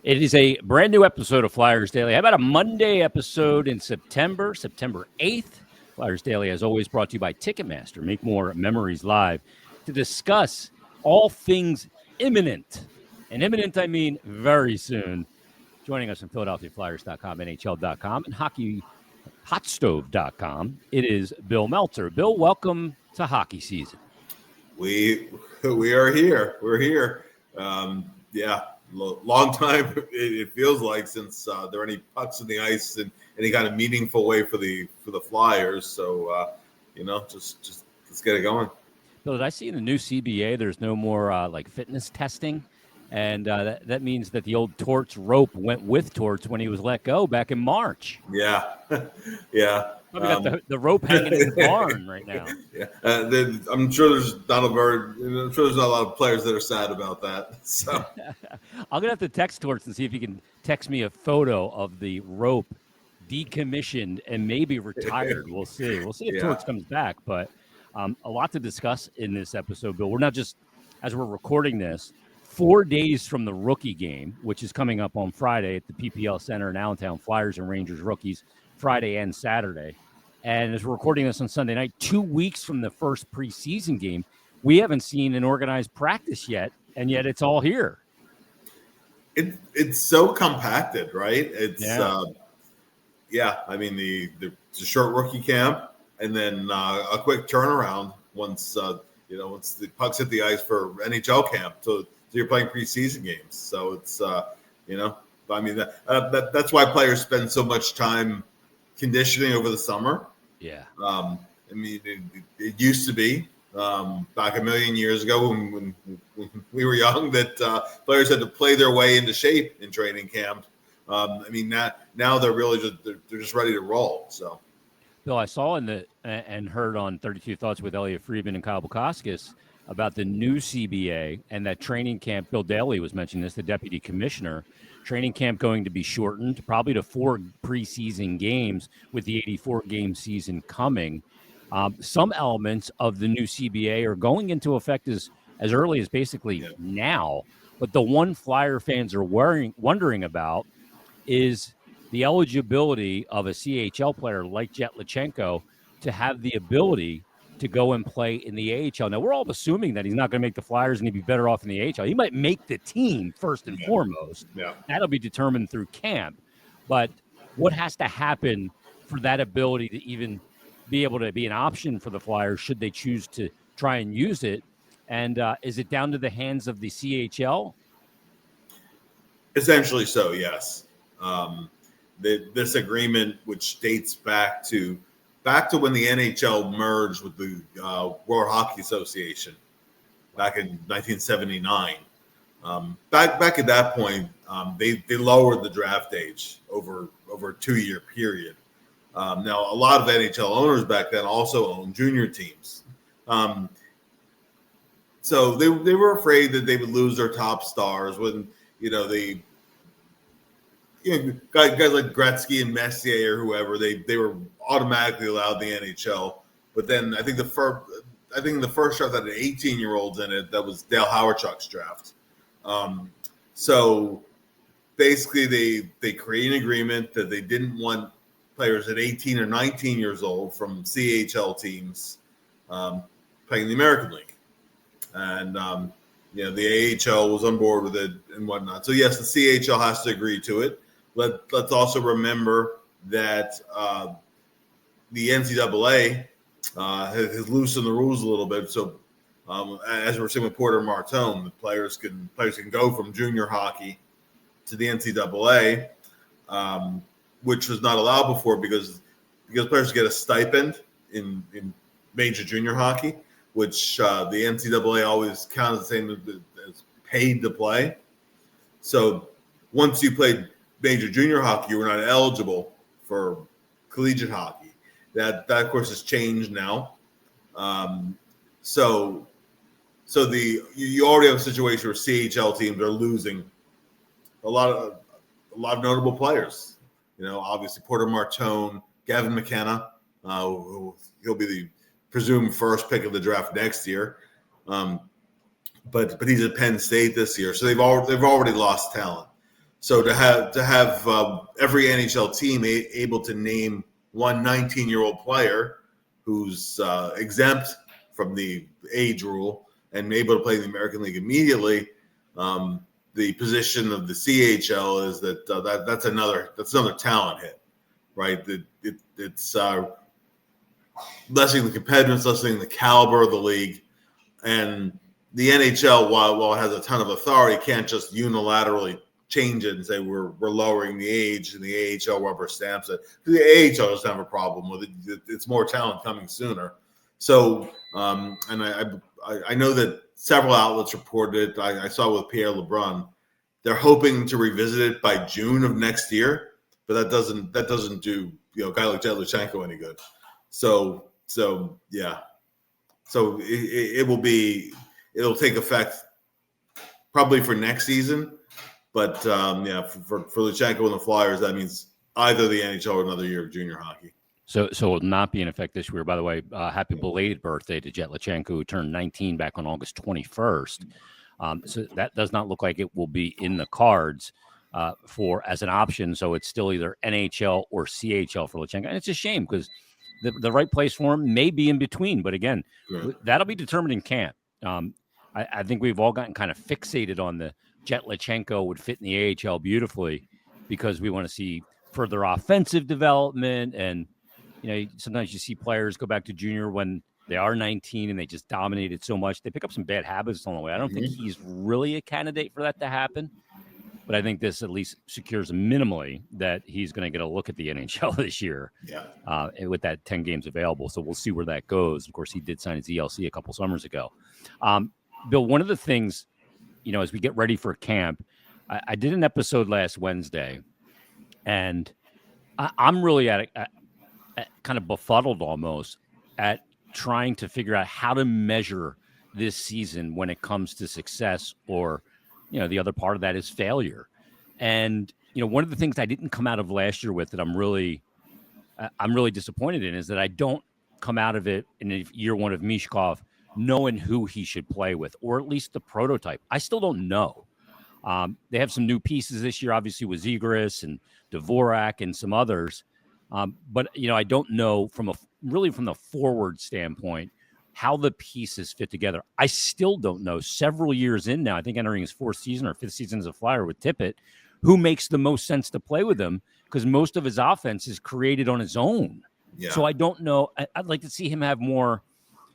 It is a brand new episode of Flyers Daily. How about a Monday episode in September 8th? Flyers Daily, as always, brought to you by Ticketmaster. Make more memories live to discuss all things imminent. And imminent, I mean very soon. Joining us from PhiladelphiaFlyers.com, NHL.com, and HockeyHotStove.com, it is Bill Meltzer. Bill, welcome to hockey season. We are here. We're here. Long time it feels like since there are any pucks in the ice in any kind of meaningful way for the Flyers. So just let's get it going. Bill, did I see in the new CBA there's no more fitness testing, and that means that the old Torts rope went with Torts when he was let go back in March. Yeah, yeah. Probably got the rope hanging in the barn right now. Yeah, I'm sure there's not a lot of players that are sad about that. So I'm gonna have to text Torts and see if he can text me a photo of the rope decommissioned and maybe retired. We'll see. We'll see if Torts comes back. But a lot to discuss in this episode, Bill. We're not just, as we're recording this, 4 days from the rookie game, which is coming up on Friday at the PPL Center in Allentown. Flyers and Rangers rookies Friday and Saturday. And as we're recording this on Sunday night, 2 weeks from the first preseason game, we haven't seen an organized practice yet, and yet it's all here. It's so compacted, right? It's I mean the short rookie camp, and then a quick turnaround once the pucks hit the ice for NHL camp. So you're playing preseason games. So it's I mean that's why players spend so much time conditioning over the summer. Yeah. I mean, it used to be back a million years ago when we were young that players had to play their way into shape in training camp. I mean, now they're really they're just ready to roll. So, Bill, I saw and heard on 32 Thoughts with Elliot Friedman and Kyle Bukauskas about the new CBA and that training camp. Bill Daly was mentioning this, the deputy commissioner. Training camp going to be shortened, probably to 4 preseason games with the 84-game season coming. Some elements of the new CBA are going into effect as early as basically now. But the one Flyer fans are wondering about is the eligibility of a CHL player like Jet Lachenko to have the ability to go and play in the AHL. Now, we're all assuming that he's not going to make the Flyers and he'd be better off in the AHL. He might make the team first and foremost. Yeah. That'll be determined through camp. But what has to happen for that ability to even be able to be an option for the Flyers should they choose to try and use it? And is it down to the hands of the CHL? Essentially so, yes. This agreement, which dates back to when the NHL merged with the World Hockey Association back in 1979. Back at that point, they lowered the draft age over a 2-year period. Now, a lot of NHL owners back then also owned junior teams. So they were afraid that they would lose their top stars when, guys like Gretzky and Messier or whoever, they were automatically allowed the NHL. But then I think the first draft had an 18-year-olds in it. That was Dale Hawerchuk's draft. So basically they create an agreement that they didn't want players at 18 or 19 years old from CHL teams playing in the American League. And the AHL was on board with it and whatnot. So yes, the CHL has to agree to it. Let's also remember that the NCAA has loosened the rules a little bit. So as we're seeing with Porter Martone, the players can go from junior hockey to the NCAA, which was not allowed before because players get a stipend in major junior hockey, which the NCAA always counted the same as paid to play. So once you played major junior hockey, you were not eligible for collegiate hockey. That of course has changed now. So you already have a situation where CHL teams are losing a lot of notable players. Obviously Porter Martone, Gavin McKenna, he'll be the presumed first pick of the draft next year. But he's at Penn State this year, so they've already lost talent. So to have every NHL team able to name one 19-year-old player who's exempt from the age rule and able to play in the American League immediately, the position of the CHL is that's another talent hit, right? It's lessening the competitiveness, lessening the caliber of the league, and the NHL, while it has a ton of authority, can't just unilaterally change it and say we're lowering the age, and the AHL rubber stamps it. The AHL doesn't have a problem with it. It's more talent coming sooner. So, and I know that several outlets reported it. I saw with Pierre LeBrun. They're hoping to revisit it by June of next year, but that doesn't do a guy like Jellichenko any good. So yeah. So it'll take effect probably for next season. But for Luchenko and the Flyers, that means either the NHL or another year of junior hockey. So it will not be in effect this year. By the way, happy belated birthday to Jet Luchenko, who turned 19 back on August 21st. So that does not look like it will be in the cards as an option. So it's still either NHL or CHL for Luchenko. And it's a shame because the right place for him may be in between. But again, that'll be determined in camp. I think we've all gotten kind of fixated on the Jet Luchenko would fit in the AHL beautifully because we want to see further offensive development. And, sometimes you see players go back to junior when they are 19 and they just dominated so much. They pick up some bad habits along the way. I don't think he's really a candidate for that to happen. But I think this at least secures minimally that he's going to get a look at the NHL this year with that 10 games available. So we'll see where that goes. Of course, he did sign his ELC a couple summers ago. Bill, one of the things, as we get ready for camp, I did an episode last Wednesday, and I'm really at kind of befuddled almost at trying to figure out how to measure this season when it comes to success or the other part of that is failure. And, one of the things I didn't come out of last year with that I'm really disappointed in is that I don't come out of it in year one of Mishkov knowing who he should play with, or at least the prototype. I still don't know. They have some new pieces this year, obviously with Zegras and Dvorak and some others. But, I don't know from the forward standpoint how the pieces fit together. I still don't know, several years in now, I think entering his fourth season or fifth season as a Flyer with Tippett, who makes the most sense to play with him because most of his offense is created on his own. Yeah. So I don't know. I'd like to see him have more,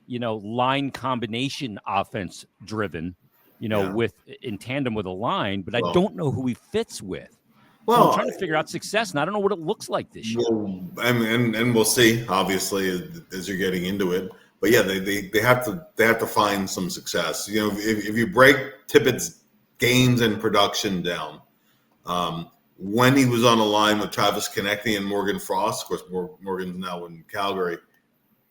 line combination offense driven, with in tandem with a line, but I don't know who he fits with. Well, so I'm trying to figure out success, and I don't know what it looks like this year. Well, and we'll see, obviously, as you're getting into it. But yeah, they have to find some success. If you break Tippett's games and production down, when he was on a line with Travis Konechny and Morgan Frost, of course, Morgan's now in Calgary,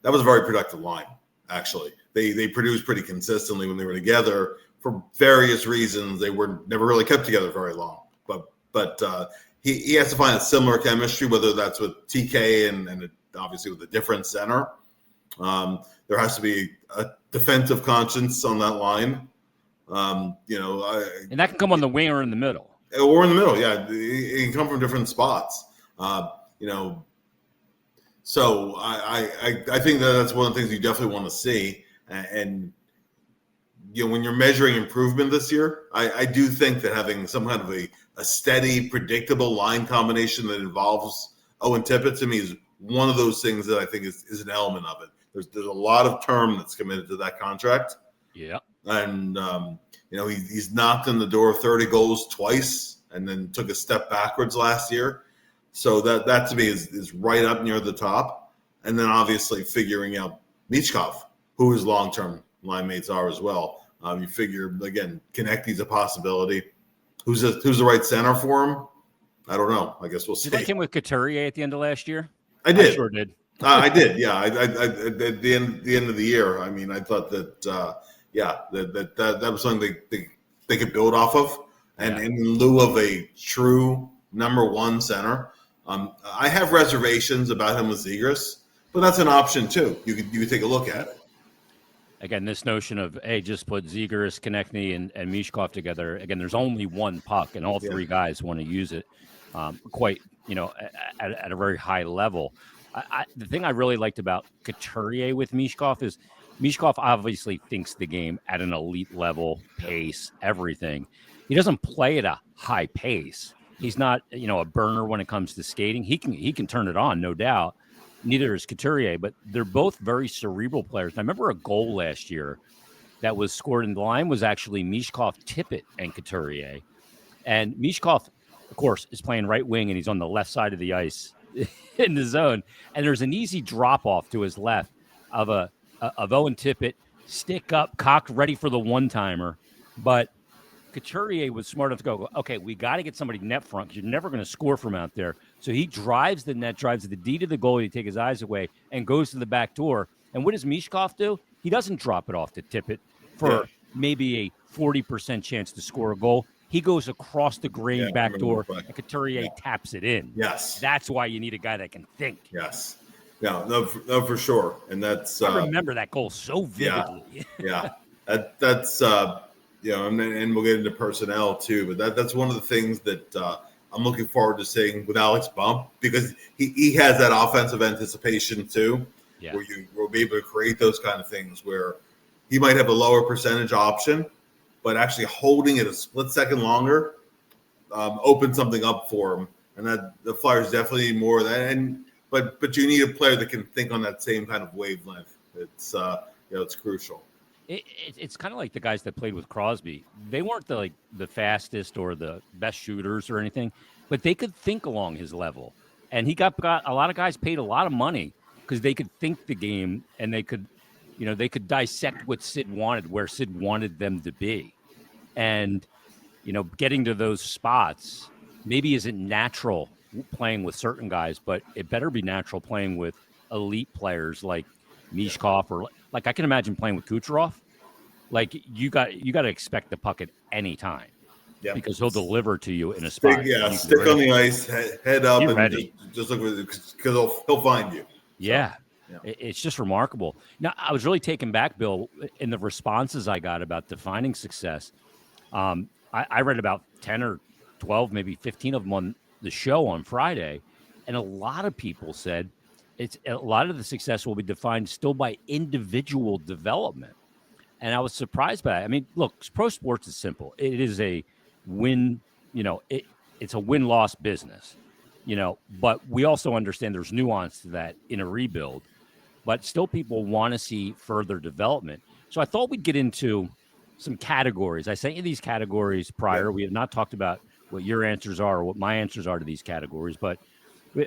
that was a very productive line. Actually, they produced pretty consistently when they were together. For various reasons, they were never really kept together very long. But he has to find a similar chemistry, whether that's with TK and obviously with a different center. There has to be a defensive conscience on that line. And that can come on the wing or in the middle. Or in the middle, yeah. It can come from different spots. So I think that's one of the things you definitely want to see. And when you're measuring improvement this year, I do think that having some kind of a steady, predictable line combination that involves Owen Tippett to me is one of those things that I think is an element of it. There's a lot of term that's committed to that contract. Yeah. And, he's knocked on the door of 30 goals twice and then took a step backwards last year. So that to me is right up near the top. And then obviously figuring out Michkov, who his long-term line mates are as well. You figure, again, Konechny's a possibility. Who's the right center for him? I don't know. I guess we'll see. Did that come with Couturier at the end of last year? I did. I sure did. I did. Yeah. I at the end of the year. I mean, I thought that that was something they could build off of, and in lieu of a true number one center. I have reservations about him with Zegras, but that's an option too. You could take a look at it. Again, this notion of, hey, just put Zegras, Konechny, and Mishkov together. Again, there's only one puck, and all three guys want to use it quite, at a very high level. The thing I really liked about Couturier with Mishkov is Mishkov obviously thinks the game at an elite level, pace, everything. He doesn't play at a high pace. He's not, a burner when it comes to skating. He can turn it on, no doubt. Neither is Couturier, but they're both very cerebral players. I remember a goal last year that was scored in the line was actually Mishkov, Tippett, and Couturier. And Mishkov, of course, is playing right wing, and he's on the left side of the ice in the zone. And there's an easy drop off to his left of Owen Tippett, stick up, cocked, ready for the one timer. But Couturier was smart enough to go, okay, we got to get somebody net front because you're never going to score from out there. So he drives the net, drives the D to the goalie to take his eyes away, and goes to the back door. And what does Mishkov do? He doesn't drop it off to Tippett for maybe a 40% chance to score a goal. He goes across the green back door, and Couturier taps it in. Yes. That's why you need a guy that can think. Yes. Yeah, no, for sure. And that's I remember that goal so vividly. Yeah. That's and we'll get into personnel too, but that's one of the things that I'm looking forward to seeing with Alex Bump, because he has that offensive anticipation too, where you will be able to create those kind of things where he might have a lower percentage option, but actually holding it a split second longer opens something up for him. And that the Flyers definitely need more of that. But you need a player that can think on that same kind of wavelength. It's it's crucial. It's kind of like the guys that played with Crosby. They weren't the fastest or the best shooters or anything, but they could think along his level. And he got a lot of guys paid a lot of money because they could think the game, and they could dissect what Sid wanted, where Sid wanted them to be. And, getting to those spots maybe isn't natural playing with certain guys, but it better be natural playing with elite players like Mishkov, or like I can imagine playing with Kucherov. Like you got to expect the puck at any time, because he'll deliver to you in a spot. Stick on the ice, head up, You're and ready. just look, because he'll find you. Yeah. It's just remarkable. Now, I was really taken back, Bill, in the responses I got about defining success. I read about 10 or 12, maybe 15 of them on the show on Friday, and a lot of people said a lot of the success will be defined still by individual development. And I was surprised by that. I mean, look, pro sports is simple. It is a win, it's a win-loss business, but we also understand there's nuance to that in a rebuild, but still people want to see further development. So I thought we'd get into some categories. I sent you these categories prior. We have not talked about what your answers are or what my answers are to these categories, but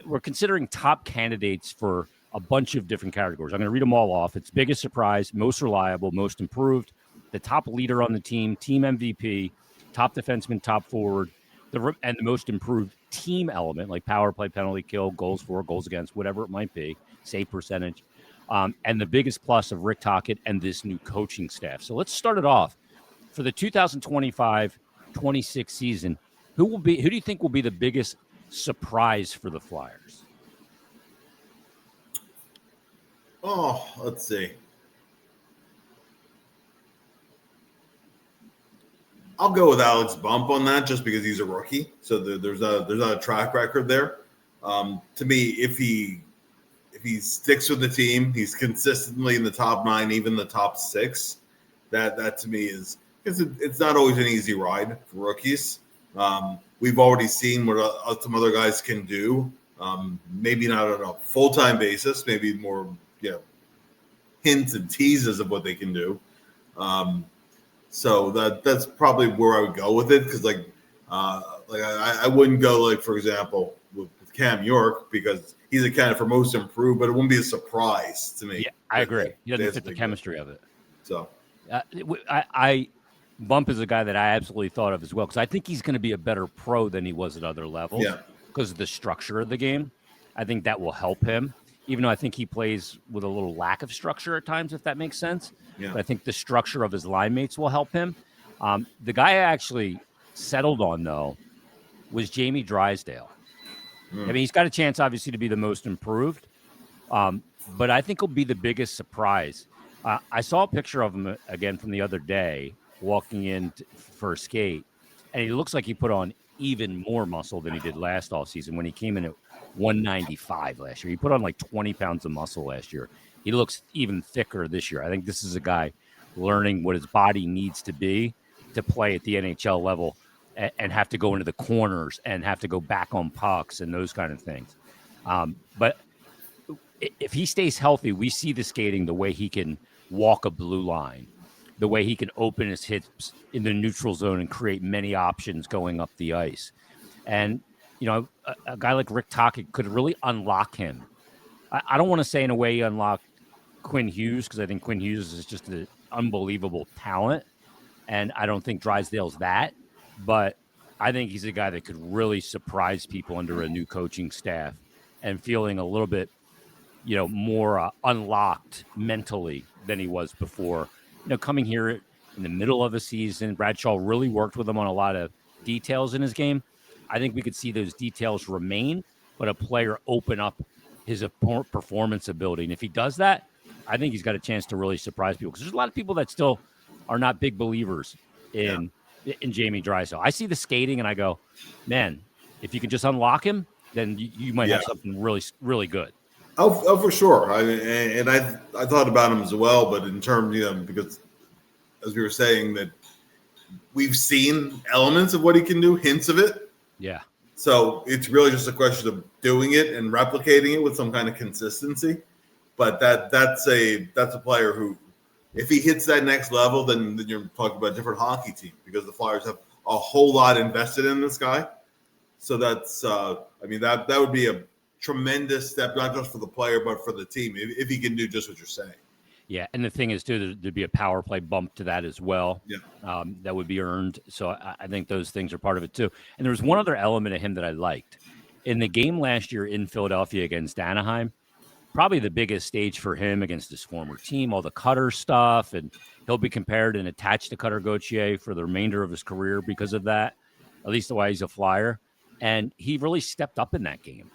we're considering top candidates for a bunch of different categories. I'm going to read them all off. It's biggest surprise, most reliable, most improved, the top leader on the team MVP, top defenseman, top forward, and the most improved team element, like power play, penalty kill, goals for, goals against, whatever it might be, save percentage, and the biggest plus of Rick Tocchet and this new coaching staff. So let's start it off. For the 2025-26 season, who do you think will be the biggest surprise for the Flyers? Oh, let's see. I'll go with Alex Bump on that, just because he's a rookie. So there's not a track record there. To me, if he sticks with the team, he's consistently in the top 9, even the top 6. That to me is, because it's not always an easy ride for rookies. We've already seen what some other guys can do. Maybe not on a full-time basis, maybe more hints and teases of what they can do. So that's probably where I would go with it, because I wouldn't go, for example, with Cam York, because he's a candidate for most improved, but it wouldn't be a surprise to me. Yeah, I agree. He doesn't fit the chemistry of it. So Bump is a guy that I absolutely thought of as well, because I think he's going to be a better pro than he was at other levels because of the structure of the game. I think that will help him, even though I think he plays with a little lack of structure at times, if that makes sense. Yeah. But I think the structure of his line mates will help him. The guy I actually settled on, though, was Jamie Drysdale. I mean, he's got a chance, obviously, to be the most improved, but I think he'll be the biggest surprise. I saw a picture of him again from the other day walking in for a skate, and he looks like he put on even more muscle than he did last offseason when he came in at 195 last year. He put on like 20 pounds of muscle last year. He looks even thicker this year. I think this is a guy learning what his body needs to be to play at the NHL level and have to go into the corners and have to go back on pucks and those kind of things. But if he stays healthy, we see the skating, the way he can walk a blue line, the way he can open his hips in the neutral zone and create many options going up the ice. And, a guy like Rick Tocchet could really unlock him. I don't want to say in a way he unlocked Quinn Hughes, because I think Quinn Hughes is just an unbelievable talent. And I don't think Drysdale's that. But I think he's a guy that could really surprise people under a new coaching staff and feeling a little bit more unlocked mentally than he was before. Coming here in the middle of the season, Bradshaw really worked with him on a lot of details in his game. I think we could see those details remain, but a player open up his performance ability. And if he does that, I think he's got a chance to really surprise people, because there's a lot of people that still are not big believers in Jamie Drysdale. I see the skating and I go, man, if you can just unlock him, then you might have something really, really good. Oh, for sure. I thought about him as well, but in terms, because as we were saying, that we've seen elements of what he can do, hints of it. Yeah. So it's really just a question of doing it and replicating it with some kind of consistency. But that's a player who, if he hits that next level, then you're talking about a different hockey team, because the Flyers have a whole lot invested in this guy. So that's that would be a tremendous step, not just for the player, but for the team, if he can do just what you're saying. Yeah, and the thing is, too, there'd be a power play bump to that as well. Yeah, that would be earned. So I think those things are part of it, too. And there was one other element of him that I liked. In the game last year in Philadelphia against Anaheim, probably the biggest stage for him against his former team, all the Cutter stuff, and he'll be compared and attached to Cutter Gauthier for the remainder of his career because of that, at least the way he's a Flyer. And he really stepped up in that game.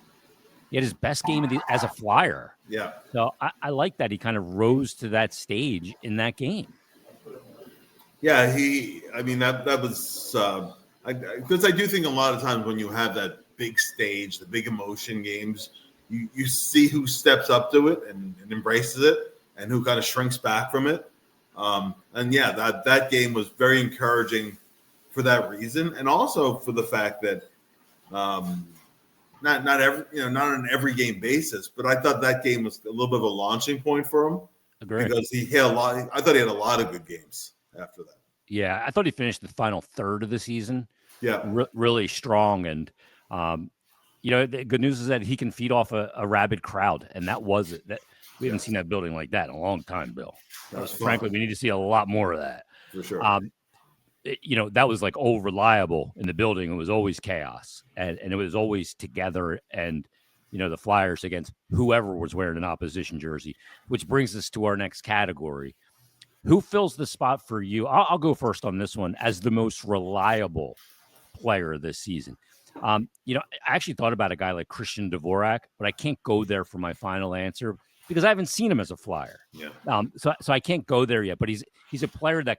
He had his best game as a Flyer. Yeah. So I like that he kind of rose to that stage in that game. Yeah, that was because I do think a lot of times when you have that big stage, the big emotion games, you see who steps up to it and embraces it, and who kind of shrinks back from it. That game was very encouraging for that reason, and also for the fact that not on every game basis, but I thought that game was a little bit of a launching point for him. Agreed. Because he had I thought he had a lot of good games after that. Yeah, I thought he finished the final third of the season. Yeah, really strong, and the good news is that he can feed off a rabid crowd, and that was it. That we haven't seen that building like that in a long time, Bill. Frankly, we need to see a lot more of that. For sure. That was like reliable in the building. It was always chaos, and it was always together. And the Flyers against whoever was wearing an opposition jersey, which brings us to our next category. Who fills the spot for you? I'll go first on this one as the most reliable player this season. I actually thought about a guy like Christian Dvorak, but I can't go there for my final answer because I haven't seen him as a Flyer. Yeah. So I can't go there yet. But he's a player that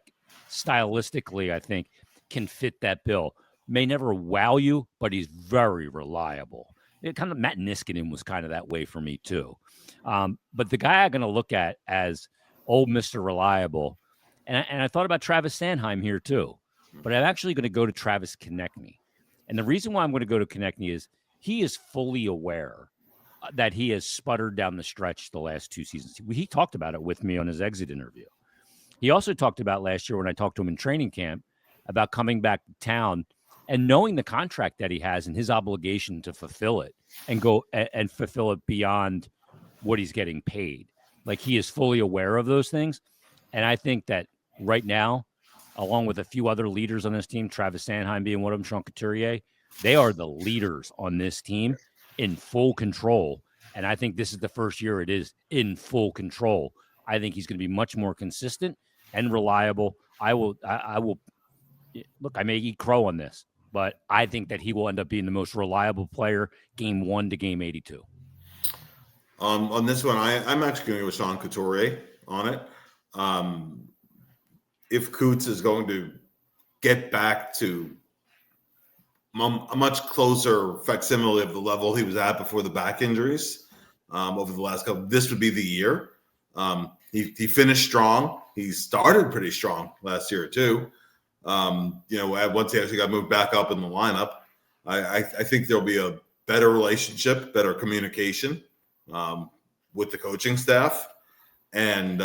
stylistically, I think, can fit that bill. May never wow you, but he's very reliable. Kind of Matt Niskanen was kind of that way for me too. But the guy I'm going to look at as old Mr. Reliable, and I thought about Travis Sanheim here too, but I'm actually going to go to Travis Konechny. And the reason why I'm going to go to Konechny is he is fully aware that he has sputtered down the stretch the last two seasons. He talked about it with me on his exit interview. He also talked about last year when I talked to him in training camp about coming back to town and knowing the contract that he has and his obligation to fulfill it and go and fulfill it beyond what he's getting paid. Like, he is fully aware of those things. And I think that right now, along with a few other leaders on this team, Travis Sanheim being one of them, Sean Couturier, they are the leaders on this team in full control. And I think this is the first year it is in full control. I think he's going to be much more consistent and reliable. I will look, I may eat crow on this, but I think that he will end up being the most reliable player game 1 to game 82. On this one, I'm actually going to go with Sean Couturier on it. if Coots is going to get back to a much closer facsimile of the level he was at before the back injuries over the last couple, this would be the year. He finished strong. He started pretty strong last year too. Once he actually got moved back up in the lineup, I think there'll be a better relationship, better communication with the coaching staff. And,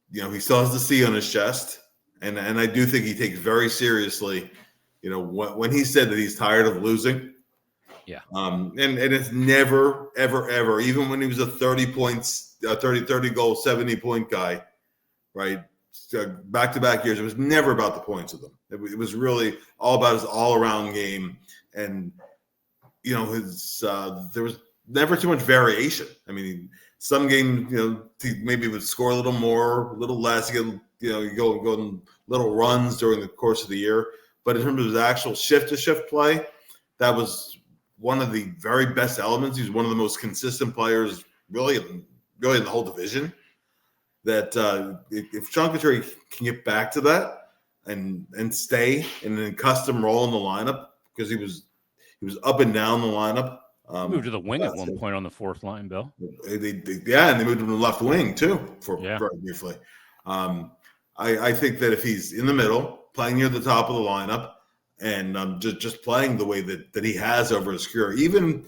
he still has the C on his chest. And I do think he takes very seriously, when he said that he's tired of losing. Yeah. And it's never, ever, ever, even when he was a 30 goal, 70-point guy, right? Back-to-back years, it was never about the points with him. It was really all about his all-around game. And, there was never too much variation. I mean, some games, he maybe would score a little more, a little less. You go on little runs during the course of the year. But in terms of his actual shift-to-shift play, that was one of the very best elements. He's one of the most consistent players, really in the whole division. That if Sean Couturier can get back to that and stay in a custom role in the lineup, because he was up and down the lineup. Moved to the wing at one point on the fourth line, Bill. And they moved him to the left wing too very briefly. I think that if he's in the middle, playing near the top of the lineup, and just playing the way that he has over his career, even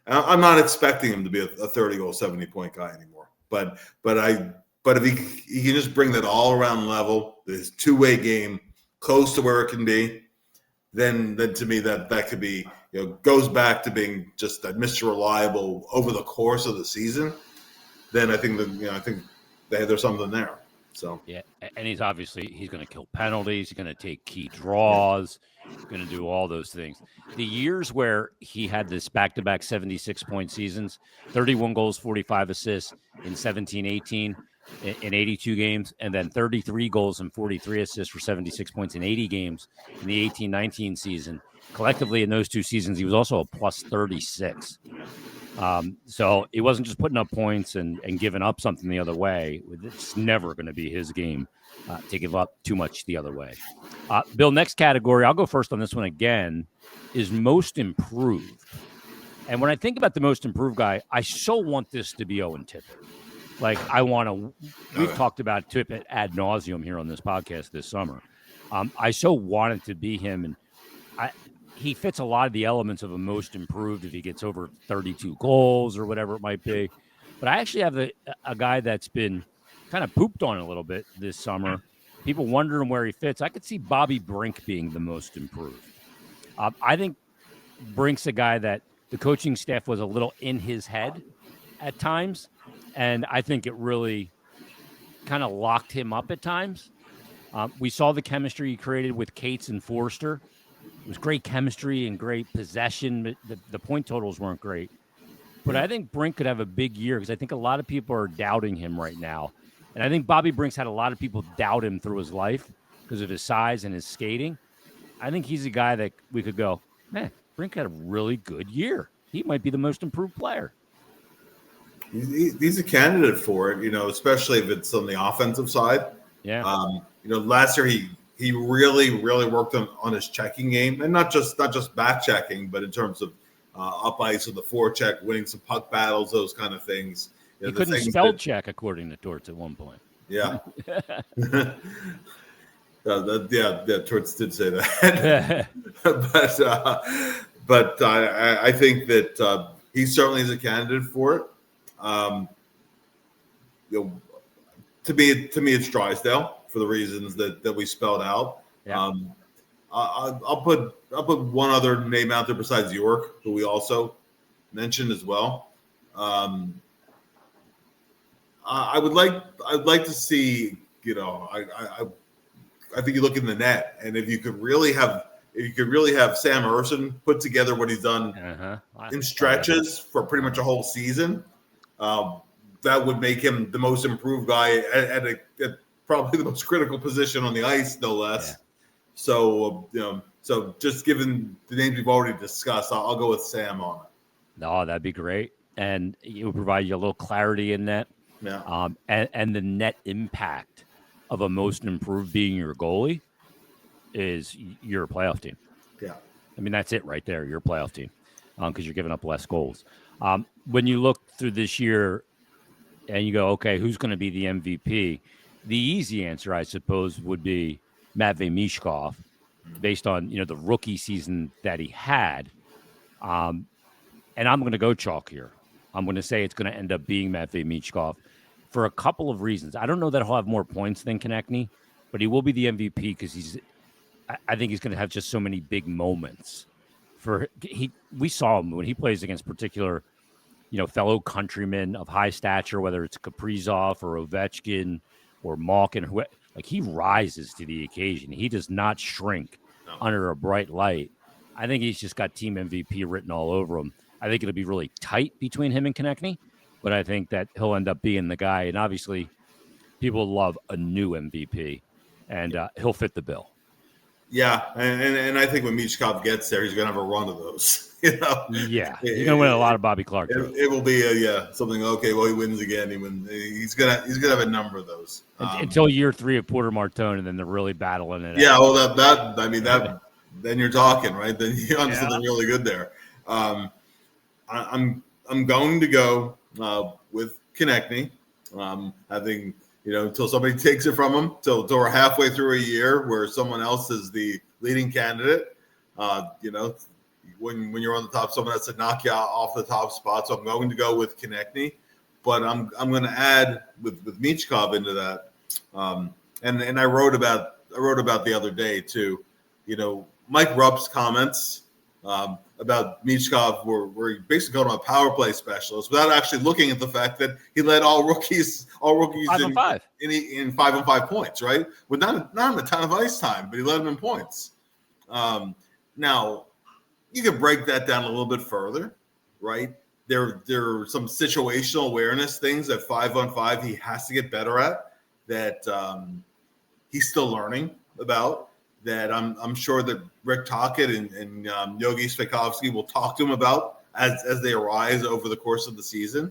I'm not expecting him to be a 30-goal, 70-point guy anymore. But if he can just bring that all around level, his two-way game close to where it can be, then to me that could be goes back to being just that Mr. Reliable over the course of the season. Then I think there's something there. So yeah, and he's going to kill penalties. He's going to take key draws. He's going to do all those things. The years where he had this back-to-back 76-point seasons, 31 goals, 45 assists in 17-18 in 82 games, and then 33 goals and 43 assists for 76 points in 80 games in the 18-19 season. Collectively in those two seasons, he was also a plus 36. So he wasn't just putting up points and giving up something the other way. It's never going to be his game to give up too much the other way. Bill, next category, I'll go first on this one again, is most improved. And when I think about the most improved guy, I so want this to be Owen Tippett. Like, we've talked about Tippett ad nauseum here on this podcast this summer. I so want it to be him. And he fits a lot of the elements of a most improved if he gets over 32 goals or whatever it might be. But I actually have a guy that's been kind of pooped on a little bit this summer. People wondering where he fits. I could see Bobby Brink being the most improved. I think Brink's a guy that the coaching staff was a little in his head at times. And I think it really kind of locked him up at times. We saw the chemistry he created with Cates and Forster. It was great chemistry and great possession. But the point totals weren't great. But I think Brink could have a big year because I think a lot of people are doubting him right now. And I think Bobby Brink's had a lot of people doubt him through his life because of his size and his skating. I think he's a guy that we could go, man, Brink had a really good year. He might be the most improved player. He's a candidate for it, especially if it's on the offensive side. Yeah. Last year he really, really worked on his checking game, and not just back checking, but in terms of up ice with the forecheck, winning some puck battles, those kind of things. He couldn't spell check, according to Torts, at one point. Yeah. Torts did say that. but I think that he certainly is a candidate for it. To me, it's Drysdale for the reasons that we spelled out. Yeah. I'll put one other name out there besides York, who we also mentioned as well. I'd like to see. I think you look in the net, and if you could really have Sam Ersson put together what he's done in stretches for pretty much a whole season, that would make him the most improved guy at probably the most critical position on the ice, no less. Yeah. So just given the names we've already discussed, I'll go with Sam on it. No, that'd be great, and it would provide you a little clarity in that. Yeah. And the net impact of a most improved being your goalie is you're a playoff team. Yeah. I mean, that's it right there. You're a playoff team because you're giving up less goals. When you look through this year and you go, okay, who's going to be the MVP? The easy answer, I suppose, would be Matvei Mishkov, based on the rookie season that he had. And I'm going to go chalk here. I'm going to say it's going to end up being Matvei Mishkov for a couple of reasons. I don't know that he'll have more points than Konechny, but he will be the MVP because I think he's going to have just so many big moments. We saw him when he plays against particular, fellow countrymen of high stature, whether it's Kaprizov or Ovechkin or Malkin, like he rises to the occasion. He does not shrink under a bright light. I think he's just got team MVP written all over him. I think it'll be really tight between him and Konechny, but I think that he'll end up being the guy. And obviously, people love a new MVP, and he'll fit the bill. Yeah, and I think when Michkov gets there, he's going to have a run of those. Yeah, he's going to win a lot of Bobby Clark. It will be something. Okay, well, he wins again. He's gonna have a number of those until year 3 of Porter Martone, and then they're really battling it. Yeah, well, that then you're talking, right? Then you're on something really good there. I'm going to go with Konechny. I think. Until somebody takes it from him, till we're halfway through a year where someone else is the leading candidate. When you're on the top, someone has to knock you off the top spot. So I'm going to go with Konechny, but I'm going to add with Michkov into that. And I wrote about the other day too. Mike Rupp's comments about Michkov where he basically called him a power play specialist without actually looking at the fact that he led all rookies 5-on-5 in 5-on-5 points, right? With not a ton of ice time, but he led them in points. Now you can break that down a little bit further, right? There are some situational awareness things that 5-on-5 he has to get better at that he's still learning about. That I'm sure that Rick Tocchet and Yogi Sveikovsky will talk to him about as they arise over the course of the season.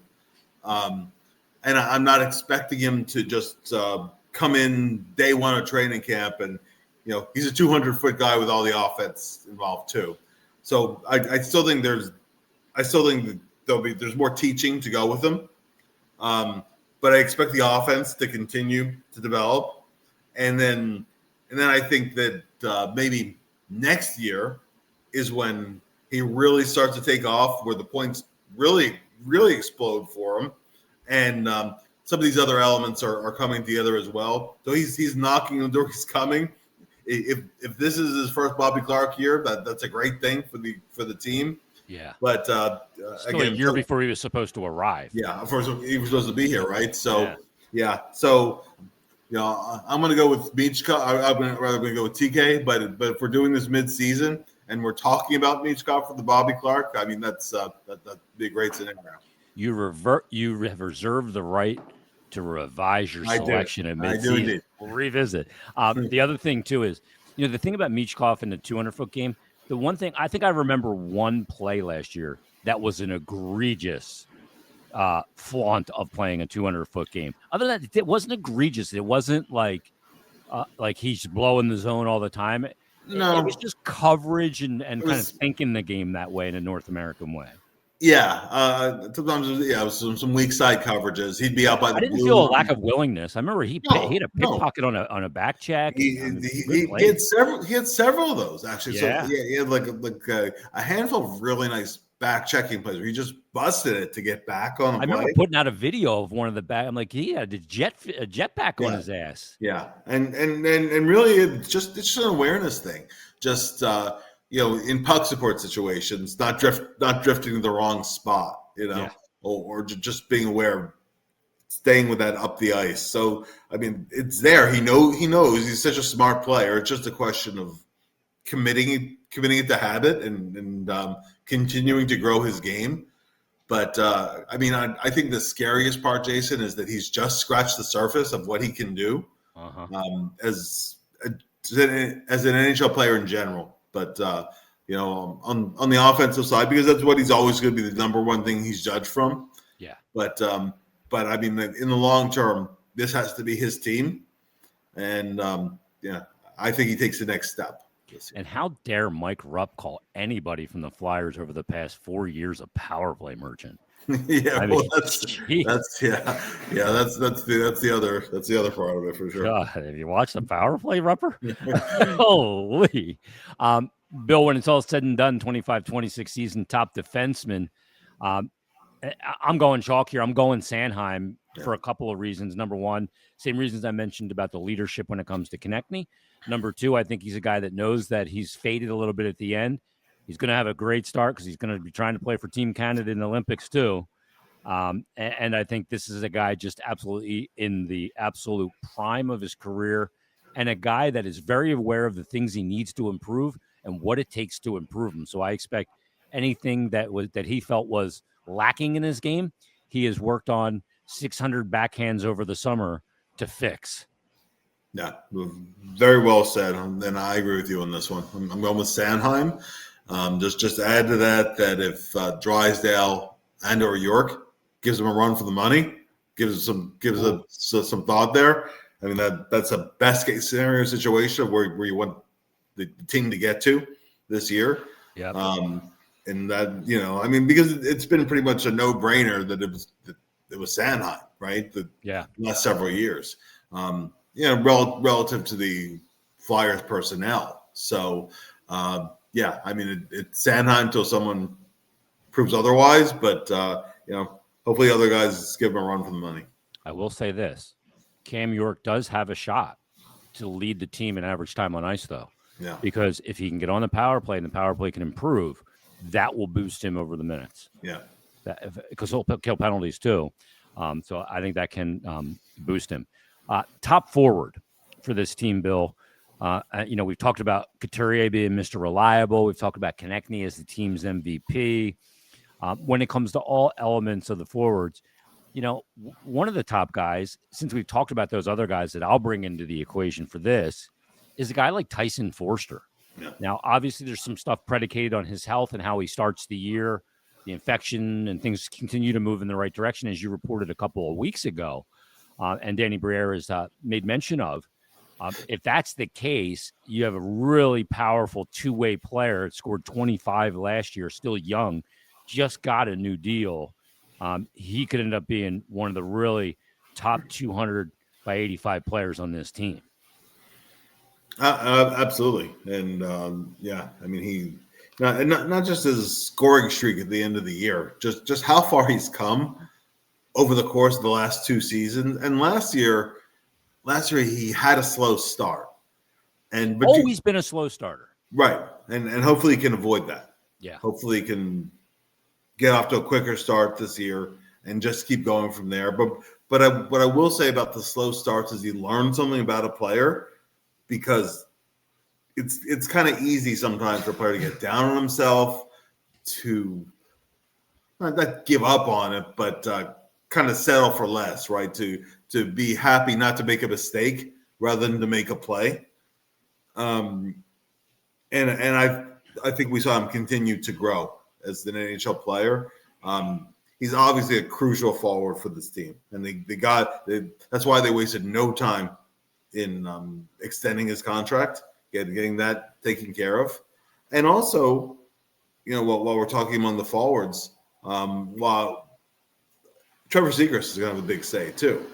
And I'm not expecting him to just come in day one of training camp and, he's a 200-foot guy with all the offense involved too. So I still think there's more teaching to go with him. But I expect the offense to continue to develop. And then I think that maybe next year is when he really starts to take off, where the points really, really explode for him. And some of these other elements are coming together as well. So he's knocking the door. He's coming. If this is his first Bobby Clark year, that's a great thing for the team. Yeah. But still again, a year before he was supposed to arrive. Yeah, of course he was supposed to be here, right? So yeah. So I'm going to go with Michkov. I'm rather going to go with TK. But if we're doing this mid-season and we're talking about Michkov for the Bobby Clark, I mean that'd be a great scenario. You have reserved the right to revise your selection at mid-season. I do indeed. We'll revisit. The other thing too is, the thing about Michkov in the 200-foot game. The one thing I think I remember one play last year that was an egregious flaunt of playing a 200-foot game. Other than that, it wasn't egregious. It wasn't like he's blowing the zone all the time. No, it was just coverage and kind of thinking the game that way in a North American way. Yeah, sometimes it was some weak side coverages. He'd be out by the. I didn't feel a lack of willingness. I remember he had a pickpocket on a back check. He had several of those actually. Yeah. So he had like a handful of really nice back checking plays where he just busted it to get back on. I remember putting out a video of one of the back. I'm like, he had a jetpack on his ass. Yeah, and really, it's just an awareness thing. Just in puck support situations, not drifting to the wrong spot, or just being aware, staying with that up the ice. So I mean, it's there. He knows he's such a smart player. It's just a question of committing it to habit and continuing to grow his game. But I mean, I think the scariest part, Jason, is that he's just scratched the surface of what he can do as an NHL player in general. But on the offensive side, because that's what he's always going to be the number one thing he's judged from. Yeah. But but I mean, in the long term, this has to be his team, and I think he takes the next step. And how dare Mike Rupp call anybody from the Flyers over the past 4 years a power play merchant? Yeah, I well, mean, that's the other part of it for sure. God, have you watched the power play, Rupper? Holy. Bill, when it's all said and done, 25-26 season, top defenseman. I'm going chalk here. I'm going Sanheim for a couple of reasons. Number one, same reasons I mentioned about the leadership when it comes to Konechny. Number two, I think he's a guy that knows that he's faded a little bit at the end. He's going to have a great start because he's going to be trying to play for Team Canada in the Olympics too. And I think this is a guy just absolutely in the absolute prime of his career, and a guy that is very aware of the things he needs to improve and what it takes to improve him. So I expect anything that he felt was lacking in his game, he has worked on 600 backhands over the summer to fix. Yeah, very well said. And I agree with you on this one. I'm going with Sanheim. Just add to that if Drysdale and or York gives him a run for the money, gives some thought there. I mean, that's a best case scenario situation where you want the team to get to this year. Yeah. And that, I mean, because it's been pretty much a no brainer that it was Sanheim, right? The last several years. Relative to the Flyers personnel. So, I mean, it's Sanheim till someone proves otherwise, but, hopefully other guys give him a run for the money. I will say this. Cam York does have a shot to lead the team in average time on ice, though. Yeah. Because if he can get on the power play and the power play can improve, that will boost him over the minutes. Yeah. Because he'll kill penalties, too. So I think that can boost him. Top forward for this team, Bill. We've talked about Couturier being Mr. Reliable. We've talked about Konechny as the team's MVP. When it comes to all elements of the forwards, one of the top guys, since we've talked about those other guys that I'll bring into the equation for this, is a guy like Tyson Forster. Yeah. Now, obviously, there's some stuff predicated on his health and how he starts the year, the infection, and things continue to move in the right direction, as you reported a couple of weeks ago. And Danny Briere has made mention of. If that's the case, you have a really powerful two-way player. It scored 25 last year, still young, just got a new deal. He could end up being one of the really top 200 by 85 players on this team. Absolutely. And, I mean, he not just his scoring streak at the end of the year, just how far he's come over the course of the last two seasons. And last year he had a slow start. But always been a slow starter. Right. And hopefully he can avoid that. Yeah. Hopefully he can get off to a quicker start this year and just keep going from there. But what I will say about the slow starts is you learn something about a player, because it's kind of easy sometimes for a player to get down on himself, to not give up on it, but kind of settle for less, right? To be happy not to make a mistake rather than to make a play. And I think we saw him continue to grow as an NHL player. He's obviously a crucial forward for this team, and that's why they wasted no time in extending his contract, getting that taken care of. And also, while we're talking among the forwards, while Trevor Zegras is going to have a big say too,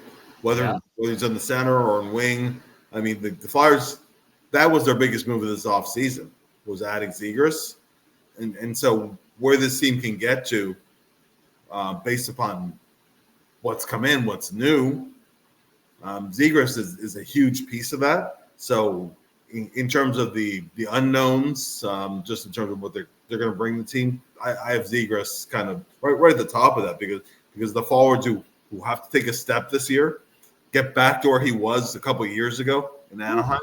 whether he's in the center or in wing. I mean, the Flyers, that was their biggest move of this offseason, was adding Zegras. And so where this team can get to, based upon what's come in, what's new, Zegras is a huge piece of that. So in terms of the unknowns, just in terms of what they're going to bring the team, I have Zegras kind of right at the top of that, because the forwards who have to take a step this year, get back to where he was a couple of years ago in Anaheim.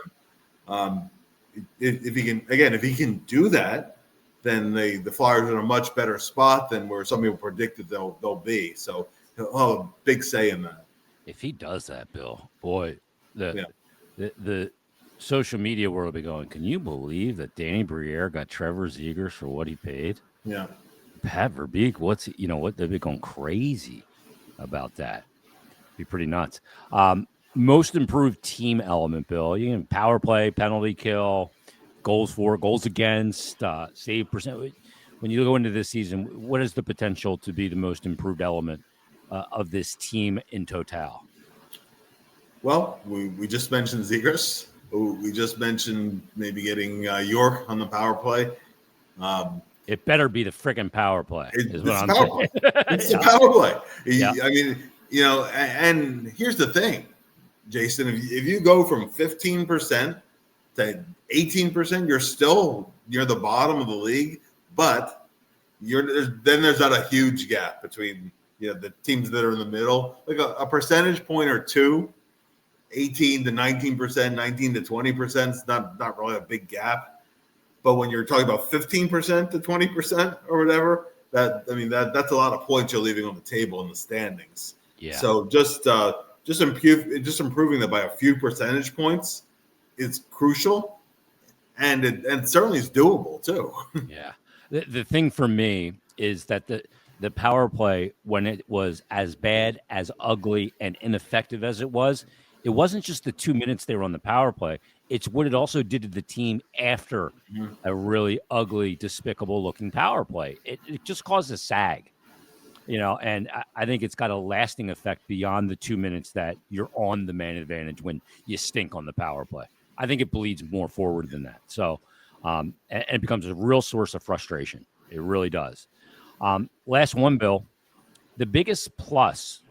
If he can do that, then the Flyers are in a much better spot than where some people predicted they'll be. So he'll have a big say in that. If he does that, Bill, boy, the social media world will be going, can you believe that Danny Briere got Trevor Zegras for what he paid? Yeah. Pat Verbeek, they've been going crazy about that. Be pretty nuts. Most improved team element, Bill. You can power play, penalty kill, goals for, goals against, save percent. When you go into this season, what is the potential to be the most improved element of this team in total? Well, we just mentioned Zegras. We just mentioned maybe getting York on the power play. It better be the freaking power play. It's the power play. It's the power play. I mean, and here's the thing, Jason. If you go from 15% to 18%, you're still near the bottom of the league, but there's not a huge gap between the teams that are in the middle, like a percentage point or two. 18 to 19%, 19 to 20% is not really a big gap. But when you're talking about 15% to 20% or whatever, that's a lot of points you're leaving on the table in the standings. Yeah. So just improving that by a few percentage points is crucial, and it certainly is doable too. Yeah. The thing for me is that the power play, when it was as bad, as ugly, and ineffective as it wasn't just the 2 minutes they were on the power play. It's what it also did to the team after a really ugly, despicable-looking power play. It just caused a sag, and I think it's got a lasting effect beyond the 2 minutes that you're on the man advantage when you stink on the power play. I think it bleeds more forward than that. So, and it becomes a real source of frustration. It really does. Last one, Bill. The biggest plus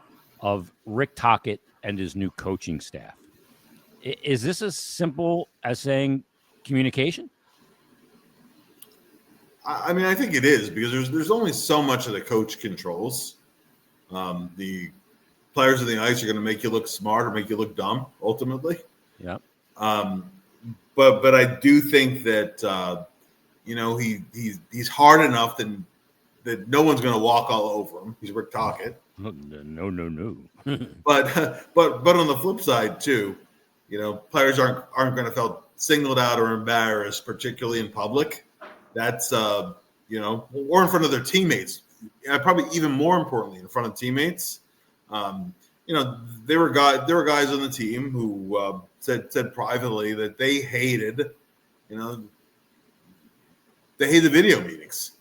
of Rick Tocchet and his new coaching staff. Is this as simple as saying communication? I mean, I think it is, because there's only so much that a coach controls. The players on the ice are going to make you look smart or make you look dumb, ultimately. Yeah. But I do think that he's hard enough that no one's going to walk all over him. He's Rick Tocchet. No. but on the flip side too, players aren't going to feel singled out or embarrassed, particularly in public. That's or in front of their teammates. Probably even more importantly, in front of teammates. There were guys on the team who said privately that they hated video meetings.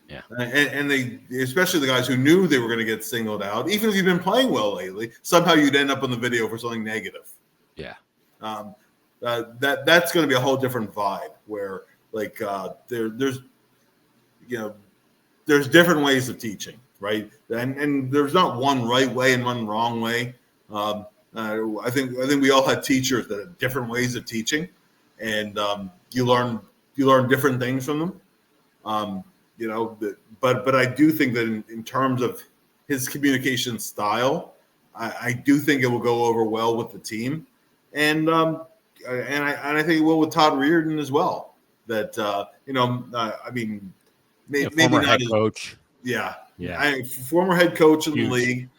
Yeah. And they, especially the guys who knew they were going to get singled out, even if you've been playing well lately, somehow you'd end up on the video for something negative. Yeah. That's going to be a whole different vibe where there's different ways of teaching, right? And there's not one right way and one wrong way. I think we all had teachers that had different ways of teaching, and you learn different things from them. But I do think that in terms of his communication style, I do think it will go over well with the team, and I think it will with Todd Reardon as well. That maybe former not head coach. Yeah. Former head coach in Huge. the league.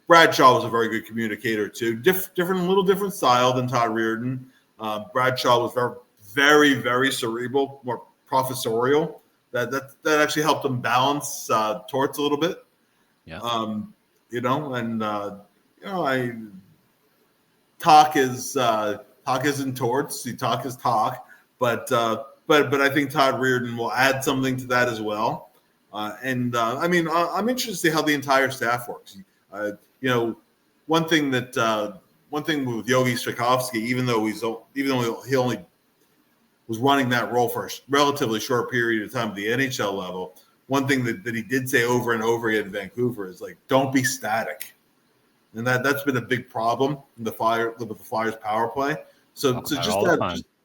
Bradshaw was a very good communicator too. Little different style than Todd Reardon. Bradshaw was very, very cerebral, more professorial. That actually helped him balance torts a little bit. Yeah. Talk isn't torts. Talk is talk. But I think Todd Reardon will add something to that as well. I'm interested to see how the entire staff works. One thing with Yogi Strakovsky, even though he only was running that role for a relatively short period of time at the NHL level, one thing that he did say over and over again in Vancouver is don't be static, and that's been a big problem with the Flyers power play. So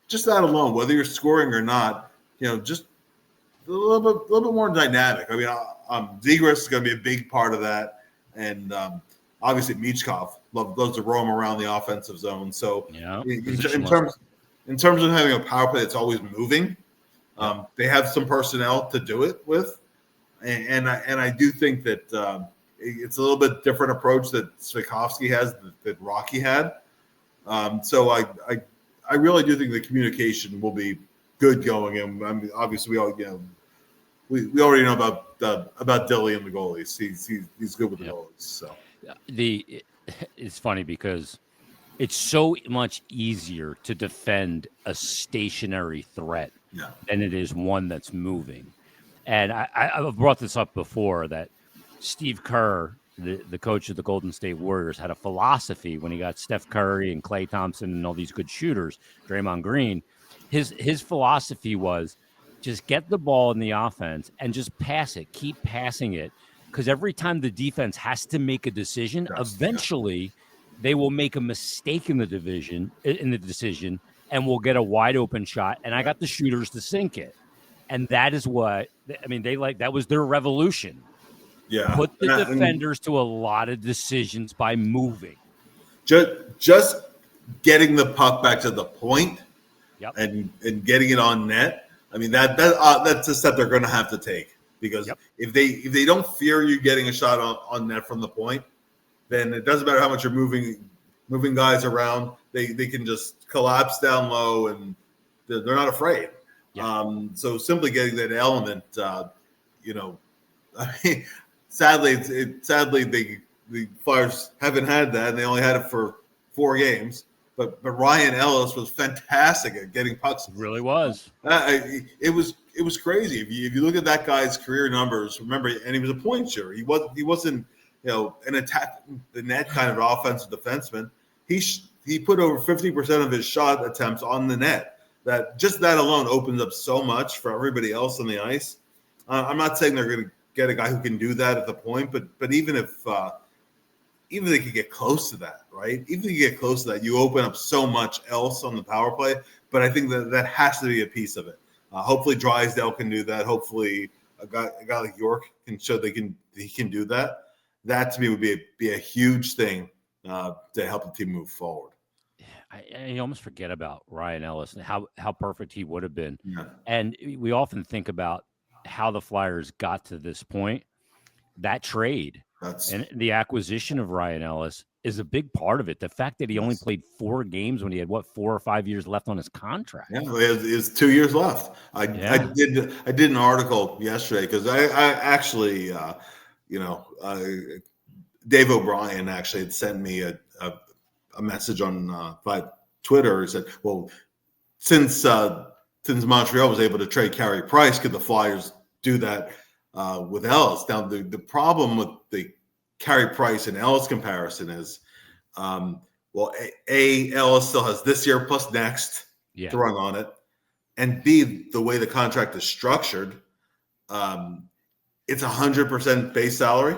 just that alone, whether you're scoring or not, just a little bit more dynamic. Zegras is going to be a big part of that, and obviously Michkov loves to roam around the offensive zone. So in terms of having a power play that's always moving, they have some personnel to do it with, and I do think that it's a little bit different approach that Svikovsky has that Rocky had. So I really do think the communication will be good going, and obviously we all we already know about Dilly and the goalies. He's good with the goalies. So it's funny because it's so much easier to defend a stationary threat than it is one that's moving. And I've brought this up before that Steve Kerr, the coach of the Golden State Warriors, had a philosophy when he got Steph Curry and Klay Thompson and all these good shooters, Draymond Green. His philosophy was just get the ball in the offense and just pass it, keep passing it, because every time the defense has to make a decision, eventually they will make a mistake in the decision, and will get a wide open shot. And I got the shooters to sink it. And that is what, I mean, that was their revolution. Yeah. Put the defenders to a lot of decisions by moving. Just getting the puck back to the point and getting it on net. I mean, that's a step they're going to have to take, because if they don't fear you getting a shot on net from the point, then it doesn't matter how much you're moving guys around. They can just collapse down low, and they're not afraid. Yeah. So simply getting that element, I mean, sadly the Flyers haven't had that, and they only had it for 4 games. But Ryan Ellis was fantastic at getting pucks. It really was. It was crazy. If you look at that guy's career numbers, remember, and he was a point shooter. He wasn't an attack the net kind of offensive defenseman. He put over 50% of his shot attempts on the net. That alone opens up so much for everybody else on the ice. I'm not saying they're going to get a guy who can do that at the point, but even if they could get close to that, right? Even if you get close to that, you open up so much else on the power play. But I think that has to be a piece of it. Hopefully Drysdale can do that. Hopefully a guy like York can show he can do that. That to me would be a huge thing to help the team move forward. I almost forget about Ryan Ellis and how perfect he would have been. Yeah. And we often think about how the Flyers got to this point. That trade and the acquisition of Ryan Ellis is a big part of it. The fact that he only played 4 games when he had 4 or 5 years left on his contract. Yeah, it's 2 years left. I did an article yesterday because I actually, Dave O'Brien actually had sent me a message on by Twitter. He said, "Well, since Montreal was able to trade Carey Price, could the Flyers do that with Ellis?" Now, the problem with the Carey Price and Ellis comparison is, Ellis still has this year plus next to run on it, and B, the way the contract is structured, it's 100% base salary,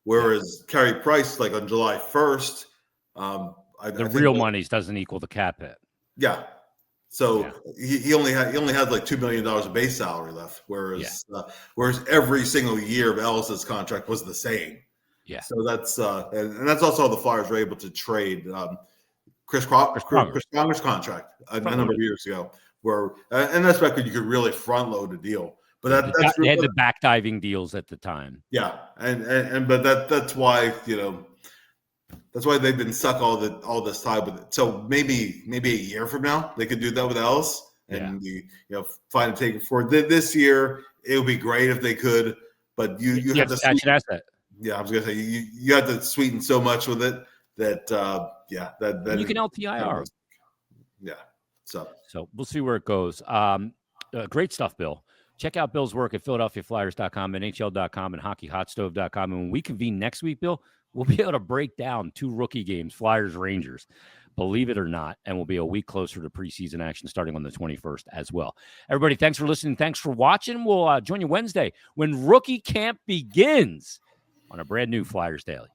whereas Carey Price, like on July 1st, the real money doesn't equal the cap hit. Yeah. So he only had like $2 million of base salary left, whereas every single year of Ellis's contract was the same. Yeah. So that's and that's also how the Flyers were able to trade Chris Pronger's contract a number of years ago, where and that's back when you could really front load a deal. But they had the backdiving deals at the time. Yeah, but that's why that's why they've been stuck all this time with it. So maybe a year from now they could do that with Ellis and find a taker for it. This year it would be great if they could, but you have to catch an asset. Yeah, I was gonna say you have to sweeten so much with it that that you can LTIR. Yeah, so we'll see where it goes. Great stuff, Bill. Check out Bill's work at PhiladelphiaFlyers.com, NHL.com, and HockeyHotStove.com. And when we convene next week, Bill, we'll be able to break down 2 rookie games, Flyers-Rangers, believe it or not, and we'll be a week closer to preseason action starting on the 21st as well. Everybody, thanks for listening. Thanks for watching. We'll join you Wednesday when rookie camp begins on a brand new Flyers Daily.